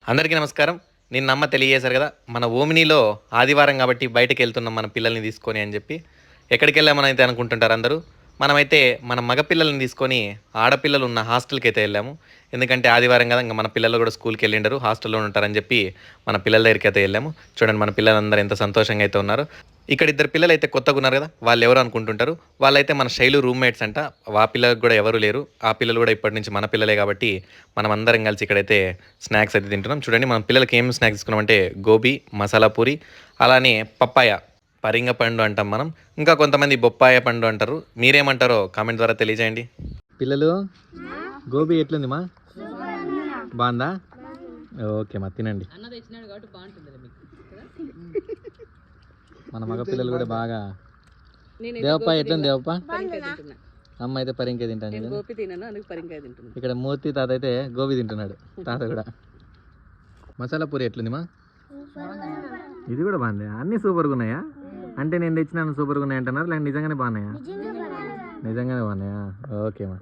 అందరికీ నమస్కారం. నిన్న అమ్మ తెలియజేశారు కదా! మన ఓమినిలో ఆదివారం కాబట్టి బయటకి వెళ్తున్నాం మన పిల్లల్ని తీసుకొని అని చెప్పి. ఎక్కడికెళ్ళామనైతే అనుకుంటుంటారు అందరూ. మనమైతే మన మగ పిల్లల్ని తీసుకొని ఆడపిల్లలు ఉన్న హాస్టల్‌కైతే వెళ్ళాము. ఎందుకంటే ఆదివారం కదా! ఇంక మన పిల్లలు కూడా స్కూల్‌కి వెళ్ళిండరు. హాస్టల్‌లో ఉంటారని చెప్పి మన పిల్లల దగ్గరికైతే వెళ్ళాము. చూడండి మన పిల్లలందరూ ఎంత సంతోషంగా అయితే ఉన్నారో. ఇక్కడ ఇద్దరు పిల్లలైతే కొత్తగున్నారు కదా! వాళ్ళెవరు అనుకుంటుంటారు. వాళ్ళైతే మన శైలు రూమ్‌మేట్స్ అంట. ఆ పిల్లలకు కూడా ఎవరు లేరు. ఆ పిల్లలు కూడా ఇప్పటి నుంచి మన పిల్లలే కాబట్టి మనమందరం కలిసి ఇక్కడైతే స్నాక్స్ అయితే తింటున్నాం. చూడండి మన పిల్లలకి ఏం స్నాక్స్ తీసుకున్నామంటే గోబీ, మసాలా పూరి, అలానే పప్పాయ, పరింగ పండు అంటాం మనం. ఇంకా కొంతమంది బొప్పాయ పండు అంటారు. మీరేమంటారో కామెంట్ ద్వారా తెలియజేయండి. పిల్లలు గోబీ ఎట్లుంది మా? బాగుందా? ఓకే మా తినండి. మన మగ పిల్లలు కూడా బాగా. దేవప్ప ఎట్లుంది దేవప్ప? అమ్మ అయితే పరింకాయ తింటాను. ఇక్కడ మూర్తి తాత అయితే గోబీ తింటున్నాడు. తాత కూడా. మసాలా పూరి ఎట్లుంది మా? ఇది కూడా బాగుంది. అన్ని సూపర్గా ఉన్నాయా? అంటే నేను తెచ్చినాను సూపర్గా ఉన్నాయి అంటున్నారు లేక నిజంగానే బాగున్నాయా? నిజంగానే బాగున్నాయా? ఓకే మా.